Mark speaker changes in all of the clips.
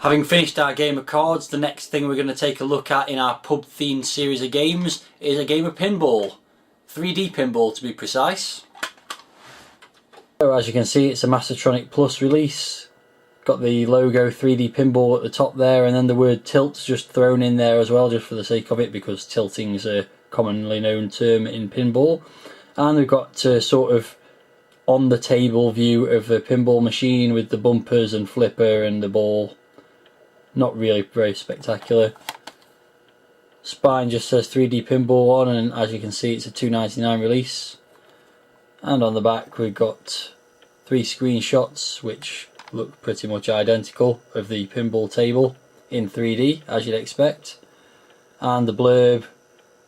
Speaker 1: Having finished our game of cards, the next thing we're going to take a look at in our pub themed series of games is a game of pinball. 3D pinball to be precise. So as you can see, it's a Mastertronic Plus release. Got the logo 3D pinball at the top there, and then the word tilt just thrown in there as well, just for the sake of it, because tilting is a commonly known term in pinball. And we've got sort of on the table view of the pinball machine with the bumpers and flipper and the ball. Not really very spectacular. Spine just says 3D pinball on, and as you can see it's a $2.99 release. And on the back we've got 3 screenshots which look pretty much identical of the pinball table in 3D as you'd expect. And the blurb,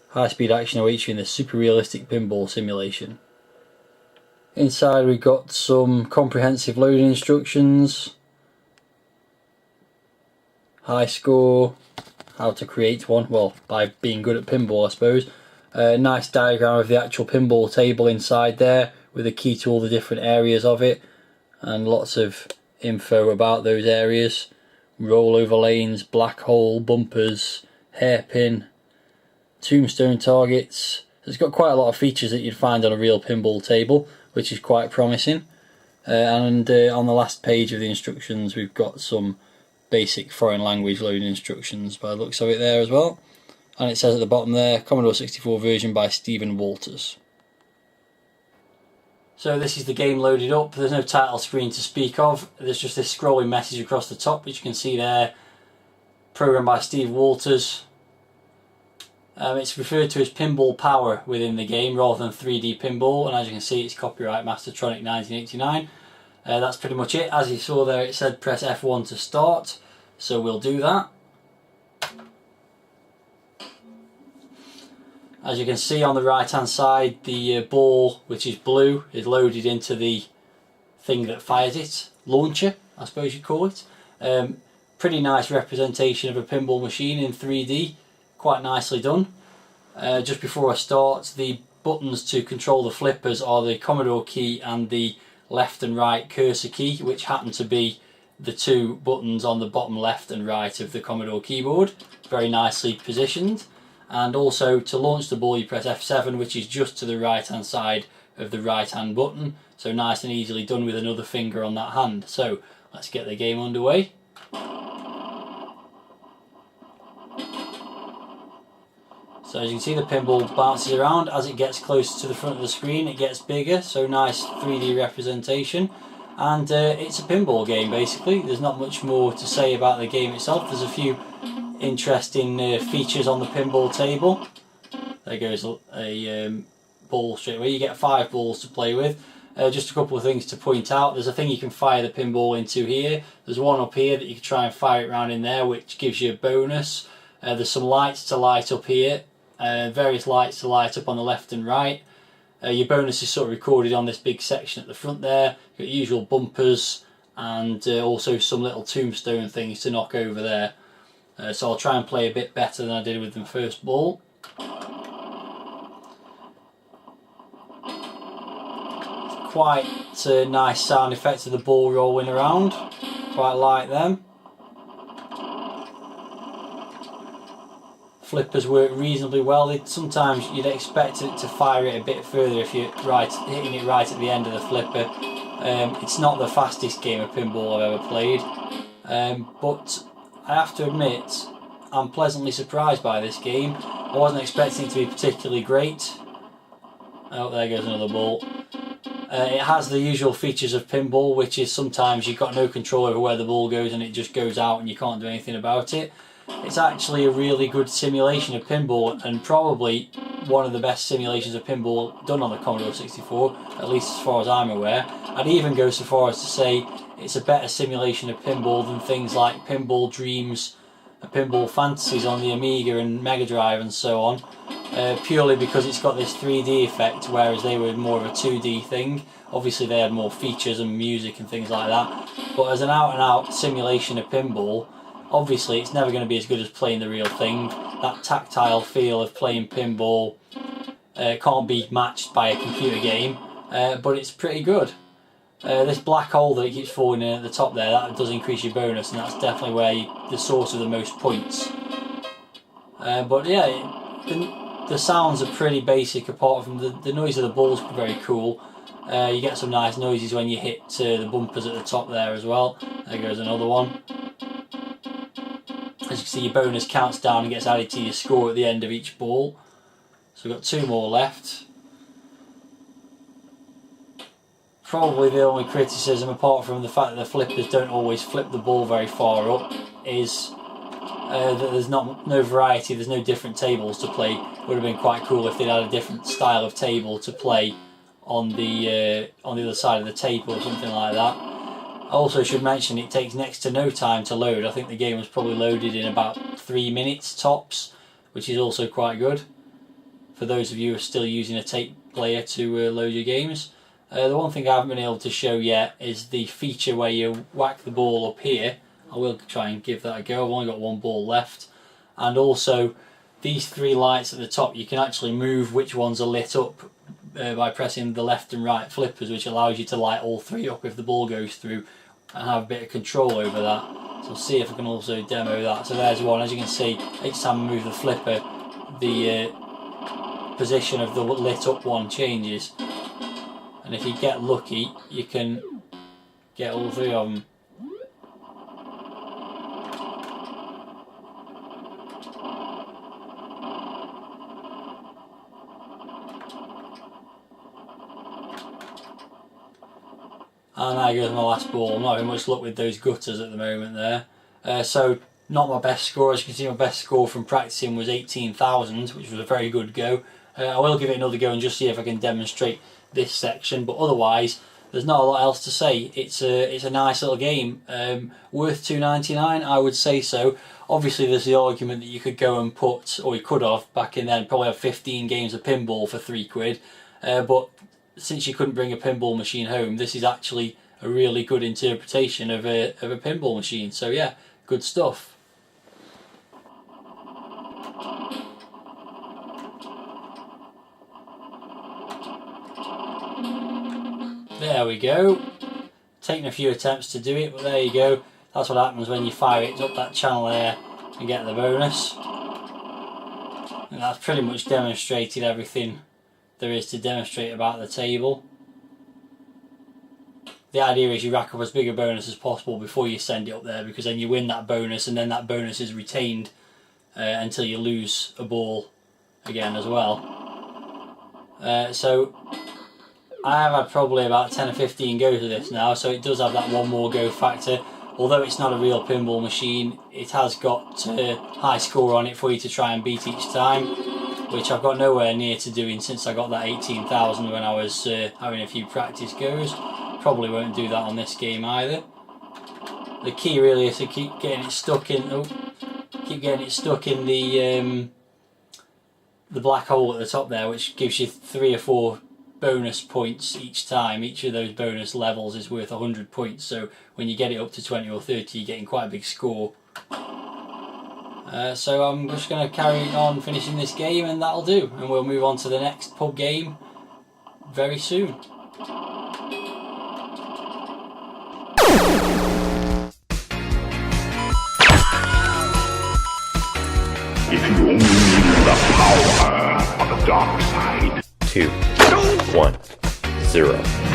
Speaker 1: high speed action awaits you in the super realistic pinball simulation. Inside we've got some comprehensive loading instructions, high score, how to create one, well, by being good at pinball I suppose. A nice diagram of the actual pinball table inside there with a key to all the different areas of it, and lots of info about those areas. Rollover lanes, black hole, bumpers, hairpin, tombstone targets. It's got quite a lot of features that you'd find on a real pinball table, which is quite promising. And on the last page of the instructions we've got some basic foreign language loading instructions by the looks of it there as well. And it says at the bottom there, Commodore 64 version by Stephen Walters. So this is the game loaded up. There's no title screen to speak of. There's just this scrolling message across the top, which you can see there, programmed by Steve Walters. It's referred to as Pinball Power within the game rather than 3D Pinball, and as you can see it's copyright Mastertronic 1989. That's pretty much it. As you saw there, it said press F1 to start, so we'll do that. As you can see on the right hand side, the ball, which is blue, is loaded into the thing that fires it. Launcher, I suppose you'd call it. Pretty nice representation of a pinball machine in 3D, quite nicely done. Just before I start, the buttons to control the flippers are the Commodore key and the left and right cursor key, which happen to be the 2 buttons on the bottom left and right of the Commodore keyboard, very nicely positioned. And also to launch the ball you press F7, which is just to the right hand side of the right hand button, so nice and easily done with another finger on that hand. So let's get the game underway. So as you can see, the pinball bounces around. As it gets closer to the front of the screen it gets bigger, so nice 3D representation. And it's a pinball game basically. There's not much more to say about the game itself. There's a few interesting features on the pinball table. There goes a ball straight away. You get 5 balls to play with. Just a couple of things to point out. There's a thing you can fire the pinball into here. There's one up here that you can try and fire it around in there, which gives you a bonus. There's some lights to light up here. Various lights to light up on the left and right. Your bonus is sort of recorded on this big section at the front there. You've got usual bumpers and also some little tombstone things to knock over there. So I'll try and play a bit better than I did with the first ball. Quite nice sound effects of the ball rolling around. Quite like them. Flippers work reasonably well. Sometimes you'd expect it to fire it a bit further if you're hitting it right at the end of the flipper. It's not the fastest game of pinball I've ever played, but I have to admit I'm pleasantly surprised by this game. I wasn't expecting it to be particularly great. Oh, there goes another ball. It has the usual features of pinball, which is sometimes you've got no control over where the ball goes and it just goes out and you can't do anything about it. It's actually a really good simulation of pinball, and probably one of the best simulations of pinball done on the Commodore 64, at least as far as I'm aware. I'd even go so far as to say it's a better simulation of pinball than things like Pinball Dreams and Pinball Fantasies on the Amiga and Mega Drive and so on, purely because it's got this 3D effect, whereas they were more of a 2D thing. Obviously they had more features and music and things like that, but as an out and out simulation of pinball, obviously it's never going to be as good as playing the real thing. That tactile feel of playing pinball can't be matched by a computer game, but it's pretty good. This black hole that it keeps falling in at the top there, that does increase your bonus, and that's definitely where the source of the most points. But yeah, the sounds are pretty basic apart from the noise of the balls very cool. You get some nice noises when you hit the bumpers at the top there as well. There goes another one. As you can see, your bonus counts down and gets added to your score at the end of each ball. So we've got 2 more left. Probably the only criticism, apart from the fact that the flippers don't always flip the ball very far up, is that there's no variety, there's no different tables to play. It would have been quite cool if they'd had a different style of table to play on the other side of the tape or something like that. I also should mention it takes next to no time to load. I think the game was probably loaded in about 3 minutes tops, which is also quite good for those of you who are still using a tape player to load your games. The one thing I haven't been able to show yet is the feature where you whack the ball up here. I will try and give that a go. I've only got 1 ball left. And also these 3 lights at the top, you can actually move which ones are lit up by pressing the left and right flippers, which allows you to light all 3 up if the ball goes through and have a bit of control over that. So I'll see if I can also demo that. So there's one. As you can see, each time I move the flipper, the position of the lit up one changes. And if you get lucky, you can get all 3 of them. And there goes my last ball. I'm not having much luck with those gutters at the moment there. So not my best score. As you can see, my best score from practicing was 18,000, which was a very good go. I will give it another go and just see if I can demonstrate this section, but otherwise there's not a lot else to say. It's a nice little game, worth $2.99, I would say so. Obviously there's the argument that you could go and put, or you could have back in then, probably have 15 games of pinball for £3, but since you couldn't bring a pinball machine home, this is actually a really good interpretation of a pinball machine. So yeah, good stuff. There we go. Taking a few attempts to do it, but there you go. That's what happens when you fire it up that channel there and get the bonus. And that's pretty much demonstrated everything there is to demonstrate about the table. The idea is you rack up as big a bonus as possible before you send it up there, because then you win that bonus and then that bonus is retained until you lose a ball again as well. So I have had probably about 10 or 15 goes of this now, so it does have that 1 more go factor. Although it's not a real pinball machine, it has got a high score on it for you to try and beat each time, which I've got nowhere near to doing since I got that 18,000 when I was having a few practice goes. Probably won't do that on this game either. The key really is to keep getting it stuck in. The black hole at the top there, which gives you 3 or 4 bonus points each time. Each of those bonus levels is worth 100 points, so when you get it up to 20 or 30 you're getting quite a big score. So I'm just going to carry on finishing this game and that'll do, and we'll move on to the next pub game very soon.
Speaker 2: If you only knew the power of the dark side.
Speaker 3: 2, 1, 0.